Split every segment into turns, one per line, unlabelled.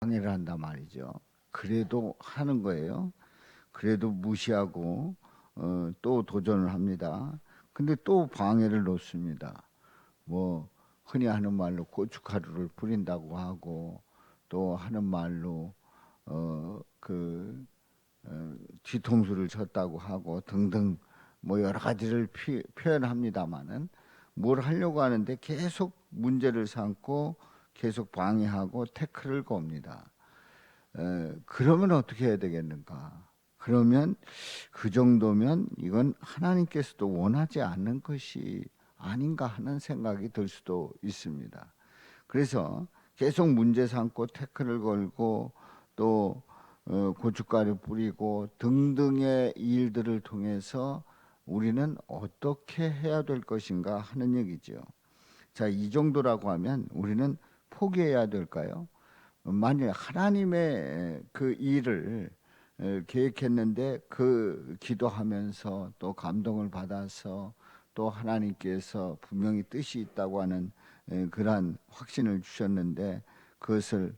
방해를 한단 말이죠. 그래도 하는 거예요. 그래도 무시하고 또 도전을 합니다. 근데 또 방해를 놓습니다. 뭐 흔히 하는 말로 고춧가루를 뿌린다고 하고, 또 하는 말로 그 뒤통수를 쳤다고 하고 등등, 뭐 여러 가지를 표현합니다마는, 뭘 하려고 하는데 계속 문제를 삼고 계속 방해하고 태클을 겁니다. 그러면 어떻게 해야 되겠는가? 그러면 그 정도면 이건 하나님께서도 원하지 않는 것이 아닌가 하는 생각이 들 수도 있습니다. 그래서 계속 문제 삼고 태클을 걸고 또 고춧가루 뿌리고 등등의 일들을 통해서 우리는 어떻게 해야 될 것인가 하는 얘기죠. 자, 이 정도라고 하면 우리는 포기해야 될까요? 만약 하나님의 그 일을 계획했는데, 그 기도하면서 또 감동을 받아서 또 하나님께서 분명히 뜻이 있다고 하는 그러한 확신을 주셨는데, 그것을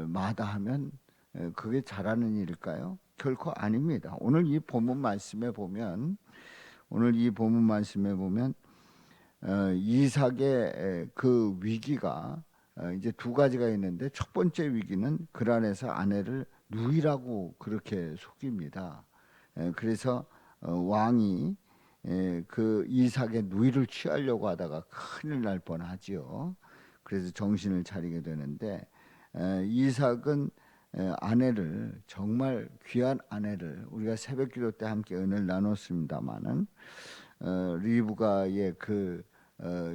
마다하면 그게 잘하는 일일까요? 결코 아닙니다. 오늘 이 본문 말씀에 보면 이삭의 그 위기가 이제 두 가지가 있는데, 첫 번째 위기는 그란에서 아내를 누이라고 그렇게 속입니다. 그래서 왕이 그 이삭의 누이를 취하려고 하다가 큰일 날 뻔하지요. 그래서 정신을 차리게 되는데, 이삭은 아내를, 정말 귀한 아내를, 우리가 새벽기도 때 함께 은혜를 나눴습니다마는 리브가의 그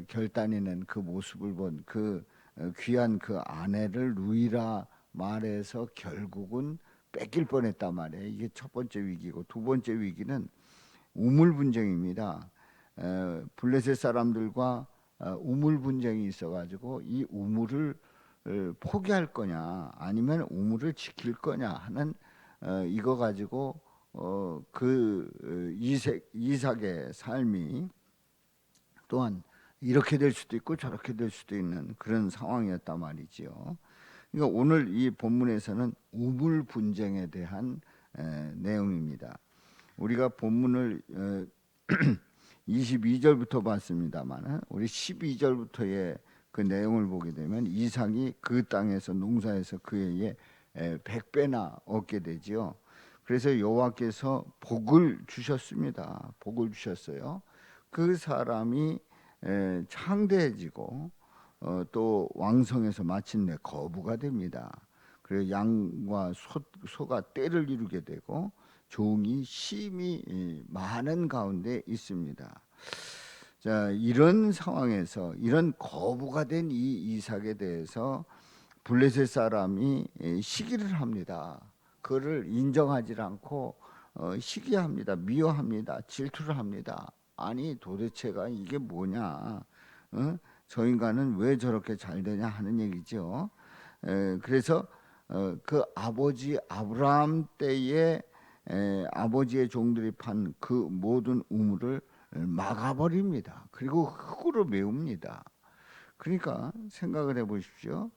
결단이는 그 모습을 본 그 귀한 그 아내를 누이라 말해서 결국은 뺏길 뻔했단 말이에요. 이게 첫 번째 위기고, 두 번째 위기는 우물 분쟁입니다. 블레셋 사람들과 우물 분쟁이 있어가지고 이 우물을 포기할 거냐 아니면 우물을 지킬 거냐 하는 이거 가지고 그 이삭의 삶이 또한 이렇게 될 수도 있고 저렇게 될 수도 있는 그런 상황이었단 말이지요. 그러니까 오늘 이 본문에서는 우물 분쟁에 대한 내용입니다. 우리가 본문을 22절부터 봤습니다만, 우리 12절부터의 그 내용을 보게 되면 이삭이 그 땅에서 농사해서 그에게 100배나 얻게 되지요. 그래서 여호와께서 복을 주셨습니다. 복을 주셨어요. 그 사람이 창대해지고 또 왕성해서 마침내 거부가 됩니다. 그래서 양과 소가 떼를 이루게 되고 종이 심히 많은 가운데 있습니다. 자, 이런 상황에서 이런 거부가 된 이 이삭에 대해서 블레셋 사람이 시기를 합니다. 그를 인정하지 않고 시기합니다. 미워합니다. 질투를 합니다. 아니 도대체가 이게 뭐냐? 저 인간은 왜 저렇게 잘 되냐 하는 얘기죠. 그래서 그 아버지 아브라함 때에 아버지의 종들이 판 그 모든 우물을 막아버립니다. 그리고 흙으로 메웁니다. 그러니까 생각을 해보십시오.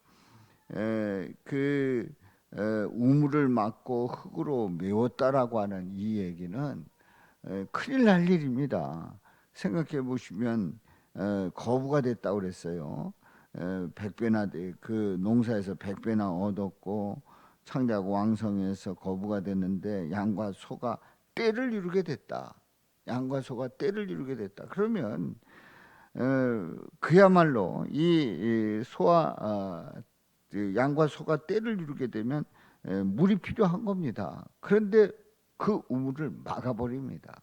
그 우물을 막고 흙으로 메웠다라고 하는 이 얘기는 큰일 날 일입니다. 생각해 보시면 거부가 됐다고 그랬어요. 100배나 그 농사에서 100배나 얻었고 창대하고 왕성해서 거부가 됐는데 양과 소가 떼를 이루게 됐다. 양과 소가 떼를 이루게 됐다. 그러면 그야말로 이 소와 양과 소가 떼를 이루게 되면 물이 필요한 겁니다. 그런데 그 우물을 막아버립니다.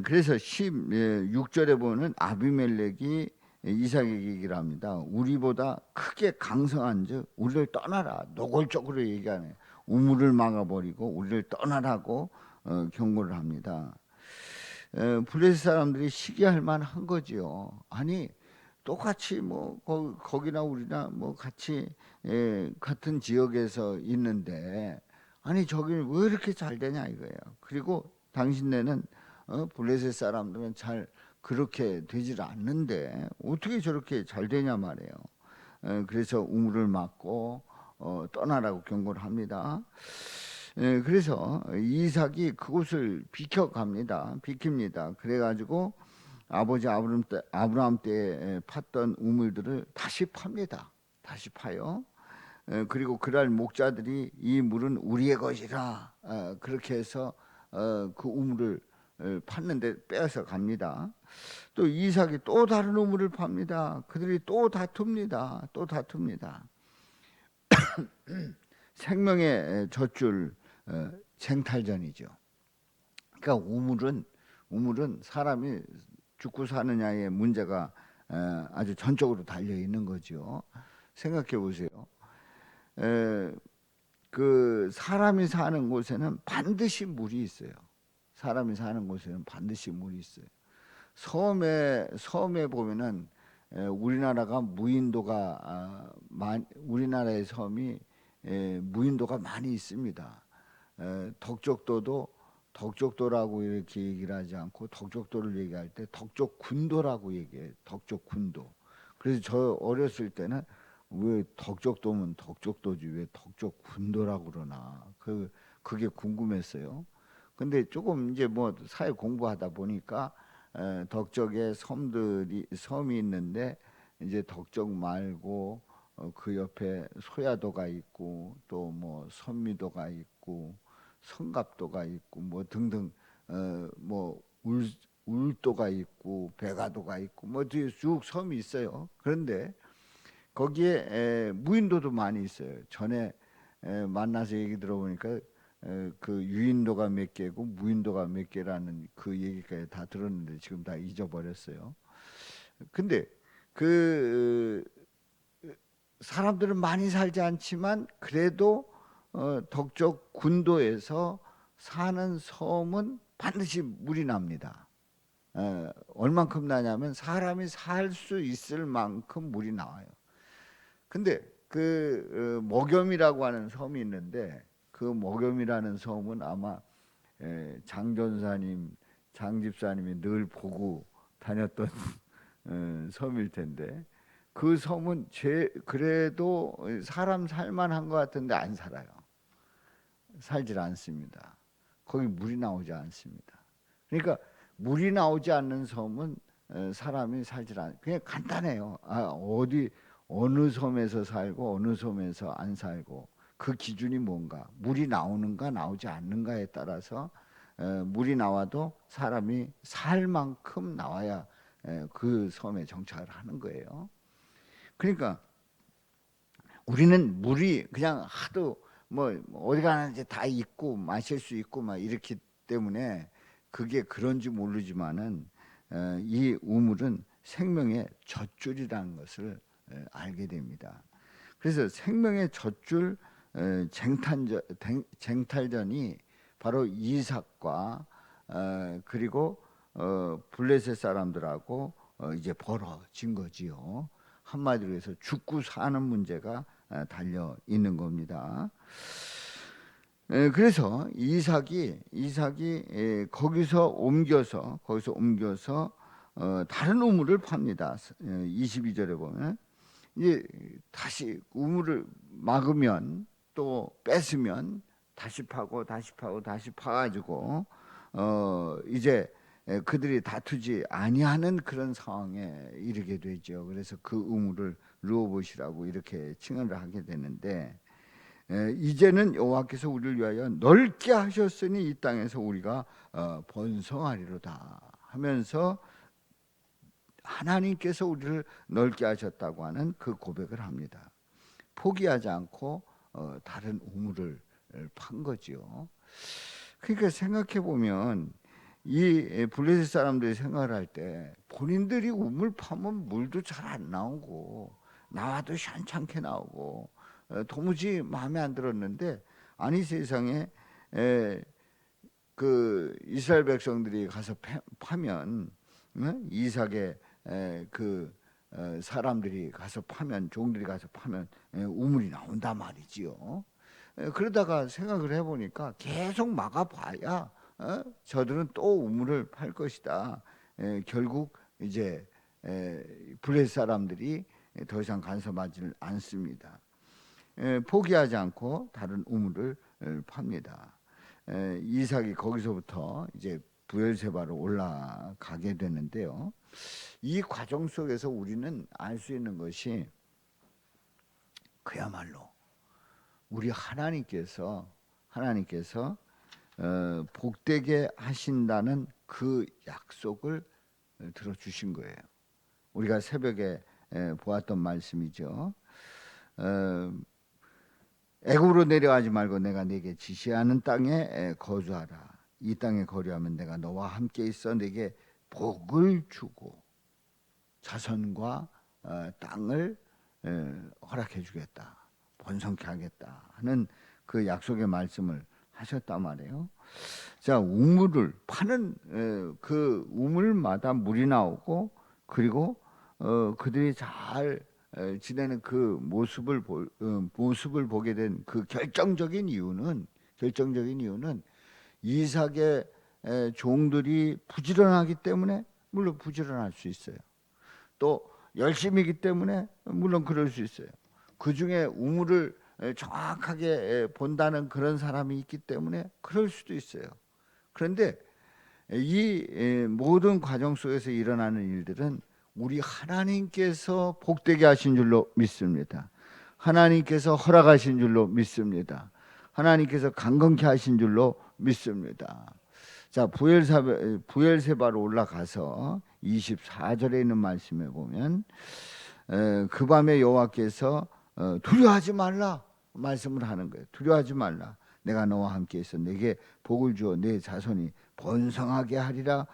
그래서 16절에 보면 아비멜렉이 이삭에게 얘기를 합니다. 우리보다 크게 강성한즉 우리를 떠나라. 노골적으로 얘기하네. 우물을 막아버리고 우리를 떠나라고 경고를 합니다. 블레셋 사람들이 시기할 만한 거지요. 아니 똑같이 뭐 거기나 우리나 뭐 같이 같은 지역에서 있는데, 아니 저기는 왜 이렇게 잘 되냐 이거예요. 그리고 당신네는 블레셋 사람들은 잘 그렇게 되질 않는데 어떻게 저렇게 잘 되냐 말이에요. 그래서 우물을 막고 떠나라고 경고를 합니다. 그래서 이삭이 그곳을 비킵니다. 그래가지고 아버지 아브라함 때 팠던 우물들을 다시 팝니다. 다시 파요. 그리고 그날 목자들이 이 물은 우리의 것이라 그렇게 해서 그 우물을 팠는데 빼앗아 갑니다. 또 이삭이 또 다른 우물을 팝니다. 그들이 또 다툽니다. 생명의 젖줄 쟁탈전이죠. 그러니까 우물은 사람이 죽고 사느냐의 문제가 아주 전적으로 달려 있는 거죠. 생각해 보세요. 그 사람이 사는 곳에는 반드시 물이 있어요. 사람이 사는 곳에는 반드시 물이 있어요. 섬에 보면은 우리나라가 무인도가 우리나라의 섬이 무인도가 많이 있습니다. 덕적도라고 이렇게 얘기를 하지 않고 덕적도를 얘기할 때 덕적군도라고 얘기해요. 덕적군도. 그래서 저 어렸을 때는 왜 덕적도면 덕적도지 왜 덕적군도라고 그러나 그게 궁금했어요. 근데 조금 이제 뭐 사회 공부하다 보니까 덕적에 섬이 있는데 이제 덕적 말고 그 옆에 소야도가 있고 또 뭐 선미도가 있고 성갑도가 있고 뭐 등등 뭐 울도가 있고 배가도가 있고 뭐 쭉 섬이 있어요. 그런데 거기에 무인도도 많이 있어요. 전에 만나서 얘기 들어보니까 그 유인도가 몇 개고 무인도가 몇 개라는 그 얘기까지 다 들었는데 지금 다 잊어버렸어요. 근데 그 사람들은 많이 살지 않지만 그래도 덕적 군도에서 사는 섬은 반드시 물이 납니다. 얼만큼 나냐면 사람이 살 수 있을 만큼 물이 나와요. 근데 그 먹염이라고 하는 섬이 있는데 그 먹염이라는 섬은 아마 장집사님이 늘 보고 다녔던 섬일 텐데 그 섬은 그래도 사람 살만한 것 같은데 안 살아요. 살질 않습니다. 거기 물이 나오지 않습니다. 그러니까 물이 나오지 않는 섬은 사람이 살질 않. 그냥 간단해요. 어느 섬에서 살고 어느 섬에서 안 살고 그 기준이 뭔가 물이 나오는가 나오지 않는가에 따라서 물이 나와도 사람이 살 만큼 나와야 그 섬에 정착을 하는 거예요. 그러니까 우리는 물이 그냥 하도 뭐 어디 가는지 다 있고 마실 수 있고 막 이렇기 때문에 그게 그런지 모르지만은 이 우물은 생명의 젖줄이라는 것을 알게 됩니다. 그래서 생명의 젖줄 쟁탈전이 바로 이삭과 그리고 블레셋 사람들하고 이제 벌어진 거지요. 한마디로 해서 죽고 사는 문제가 달려 있는 겁니다. 그래서 이삭이 거기서 옮겨서 다른 우물을 팝니다. 22절에 보면 이제 다시 우물을 막으면 또 뺏으면 다시 파가지고 이제 그들이 다투지 아니하는 그런 상황에 이르게 되죠. 그래서 그 우물을 르호봇이라고 이렇게 칭을 하게 되는데 이제는 여호와께서 우리를 위하여 넓게 하셨으니 이 땅에서 우리가 번성하리로다 하면서 하나님께서 우리를 넓게 하셨다고 하는 그 고백을 합니다. 포기하지 않고 다른 우물을 판 거지요. 그러니까 생각해 보면 이 블레셋 사람들이 생각을 할 때 본인들이 우물 파면 물도 잘 안 나오고 나와도 시원찮게 나오고 도무지 마음에 안 들었는데 아니 세상에 그 이스라엘 백성들이 가서 파면 이삭의 그 사람들이 가서 파면 종들이 가서 파면 우물이 나온단 말이지요. 그러다가 생각을 해보니까 계속 막아봐야 저들은 또 우물을 팔 것이다. 결국 이제 블레셋 사람들이 더 이상 간섭하지 않습니다. 포기하지 않고 다른 우물을 팝니다. 이삭이 거기서부터 이제 브엘세바로 올라가게 되는데요. 이 과정 속에서 우리는 알 수 있는 것이 그야말로 우리 하나님께서 복되게 하신다는 그 약속을 들어주신 거예요. 우리가 새벽에 보았던 말씀이죠. 애굽으로 내려가지 말고 내가 네게 지시하는 땅에 거주하라. 이 땅에 거류하면 내가 너와 함께 있어 네게 복을 주고 자손과 땅을 허락해 주겠다. 번성케 하겠다 하는 그 약속의 말씀을 하셨단 말이에요. 자, 우물을 파는 그 우물마다 물이 나오고 그리고 그들이 잘 지내는 그 모습을 보게 된 그 결정적인 이유는 이삭의 종들이 부지런하기 때문에, 물론 부지런할 수 있어요. 또 열심이기 때문에 물론 그럴 수 있어요. 그 중에 우물을 정확하게 본다는 그런 사람이 있기 때문에 그럴 수도 있어요. 그런데 이 모든 과정 속에서 일어나는 일들은 우리 하나님께서 복되게 하신 줄로 믿습니다. 하나님께서 허락하신 줄로 믿습니다. 하나님께서 강건케 하신 줄로 믿습니다. 자, 부엘세바로 올라가서 24절에 있는 말씀에 보면 그 밤에 여호와께서 두려워하지 말라 말씀을 하는 거예요. 두려워하지 말라. 내가 너와 함께 있어 내게 복을 주어 내 자손이 번성하게 하리라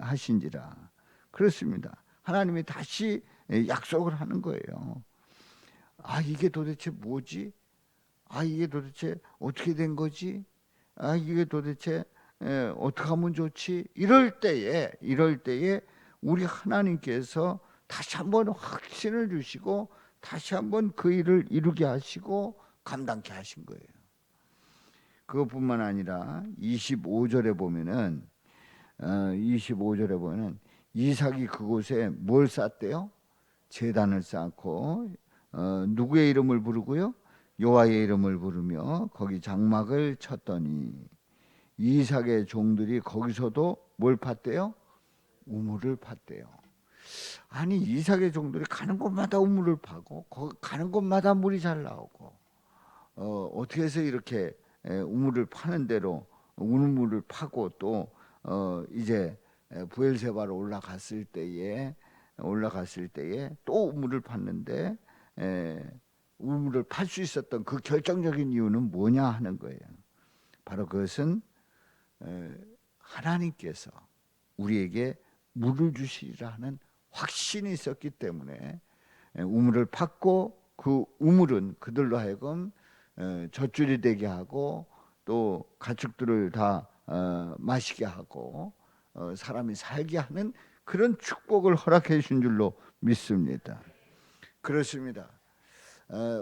하신지라. 그렇습니다. 하나님이 다시 약속을 하는 거예요. 아, 이게 도대체 뭐지? 아, 이게 도대체 어떻게 된 거지? 아, 이게 도대체 어떻게 하면 좋지? 이럴 때에 우리 하나님께서 다시 한번 확신을 주시고 다시 한번 그 일을 이루게 하시고 감당케 하신 거예요. 그것뿐만 아니라 25절에 보면은 이삭이 그곳에 뭘 쌓대요? 제단을 쌓고 누구의 이름을 부르고요? 여호와의 이름을 부르며 거기 장막을 쳤더니 이삭의 종들이 거기서도 뭘 팠대요? 우물을 팠대요. 아니, 이삭의 종들이 가는 곳마다 우물을 파고 가는 곳마다 물이 잘 나오고 어떻게 해서 이렇게 우물을 파는 대로 우물을 파고 또 이제 부엘세바로 올라갔을 때에 또 우물을 팠는데 우물을 팔 수 있었던 그 결정적인 이유는 뭐냐 하는 거예요. 바로 그것은 하나님께서 우리에게 물을 주시리라 하는 확신이 있었기 때문에 우물을 팠고 그 우물은 그들로 하여금 젖줄이 되게 하고 또 가축들을 다 마시게 하고 사람이 살게 하는 그런 축복을 허락해 주신 줄로 믿습니다. 그렇습니다.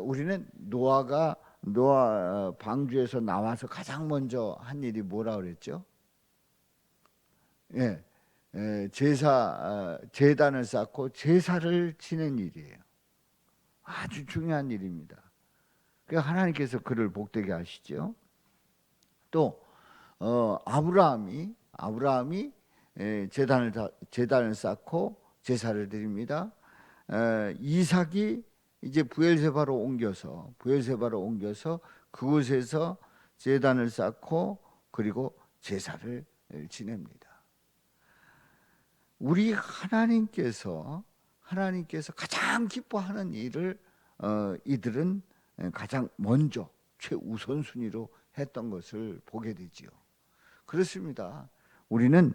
우리는 노아 방주에서 나와서 가장 먼저 한 일이 뭐라 그랬죠? 예, 제단을 쌓고 제사를 지낸 일이에요. 아주 중요한 일입니다. 그러니까 하나님께서 그를 복되게 하시죠. 또 아브라함이 제단을 쌓고 제사를 드립니다. 이삭이 이제 부엘세바로 옮겨서 그곳에서 제단을 쌓고 그리고 제사를 지냅니다. 우리 하나님께서 가장 기뻐하는 일을 이들은 가장 먼저 최우선순위로 했던 것을 보게 되지요. 그렇습니다. 우리는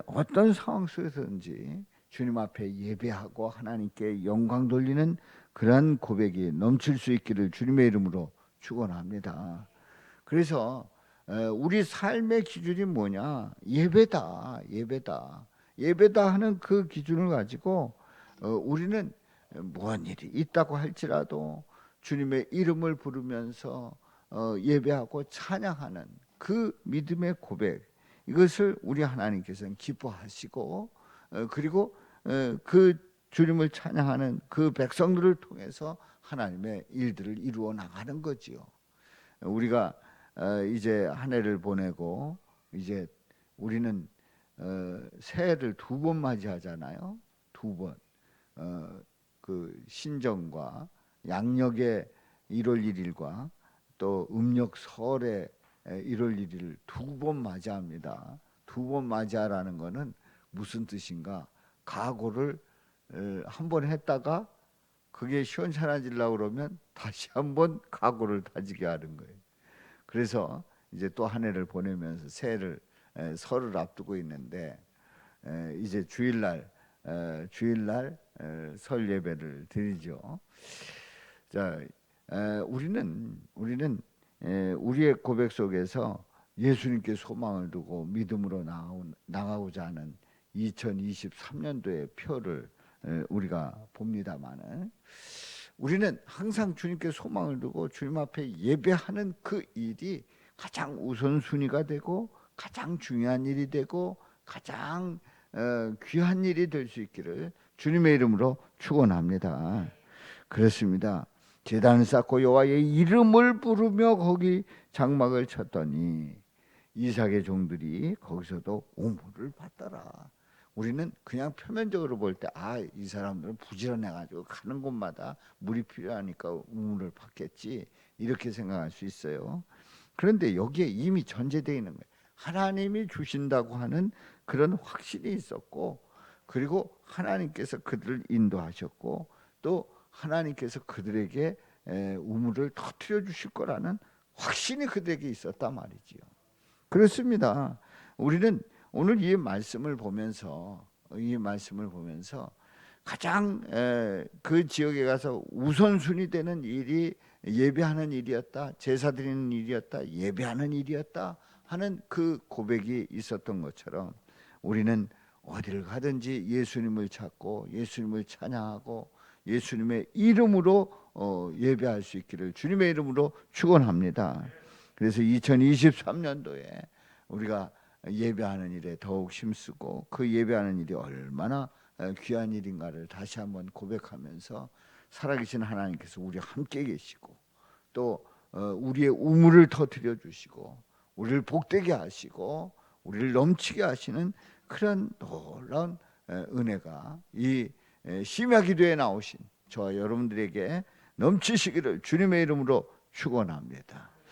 어떤 상황 속에서든지 주님 앞에 예배하고 하나님께 영광 돌리는 그러한 고백이 넘칠 수 있기를 주님의 이름으로 축원합니다. 그래서 우리 삶의 기준이 뭐냐? 예배다 하는 그 기준을 가지고 우리는 무슨 일이 있다고 할지라도 주님의 이름을 부르면서 예배하고 찬양하는 그 믿음의 고백, 이것을 우리 하나님께서는 기뻐하시고 그리고 그 주님을 찬양하는 그 백성들을 통해서 하나님의 일들을 이루어 나가는 거지요. 우리가 이제 한 해를 보내고 이제 우리는 새해를 두 번 맞이하잖아요. 두 번. 그 신정과 양력의 1월 1일과 또 음력 설의 1월 1일을 두 번 맞이합니다. 두 번 맞이하라는 것은 무슨 뜻인가? 각오를 한 번 했다가 그게 시원찮아지려고 그러면 다시 한번 각오를 다지게 하는 거예요. 그래서 이제 또 한 해를 보내면서 새해를 설을 앞두고 있는데 이제 주일날 설 예배를 드리죠. 자, 우리는 우리의 고백 속에서 예수님께 소망을 두고 믿음으로 나가고자 하는 2023년도의 표를 우리가 봅니다마는 우리는 항상 주님께 소망을 두고 주님 앞에 예배하는 그 일이 가장 우선순위가 되고 가장 중요한 일이 되고 가장 귀한 일이 될 수 있기를 주님의 이름으로 축원합니다. 그렇습니다. 제단을 쌓고 여호와의 이름을 부르며 거기 장막을 쳤더니 이삭의 종들이 거기서도 우물을 받더라. 우리는 그냥 표면적으로 볼 때 이 사람들은 부지런해가지고 가는 곳마다 물이 필요하니까 우물을 받겠지 이렇게 생각할 수 있어요. 그런데 여기에 이미 전제되어 있는 거예요. 하나님이 주신다고 하는 그런 확신이 있었고, 그리고 하나님께서 그들을 인도하셨고, 또 하나님께서 그들에게 우물을 터뜨려 주실 거라는 확신이 그들에게 있었단 말이지요. 그렇습니다. 우리는 오늘 이 말씀을 보면서 가장 그 지역에 가서 우선순위 되는 일이 예배하는 일이었다, 제사 드리는 일이었다, 예배하는 일이었다 하는 그 고백이 있었던 것처럼 우리는 어디를 가든지 예수님을 찾고 예수님을 찬양하고 예수님의 이름으로 예배할 수 있기를 주님의 이름으로 축원합니다. 그래서 2023년도에 우리가 예배하는 일에 더욱 힘쓰고 그 예배하는 일이 얼마나 귀한 일인가를 다시 한번 고백하면서 살아계신 하나님께서 우리와 함께 계시고 또 우리의 우물을 터뜨려 주시고 우리를 복되게 하시고 우리를 넘치게 하시는 그런 놀라운 은혜가 이 심야 기도에 나오신 저와 여러분들에게 넘치시기를 주님의 이름으로 축원합니다.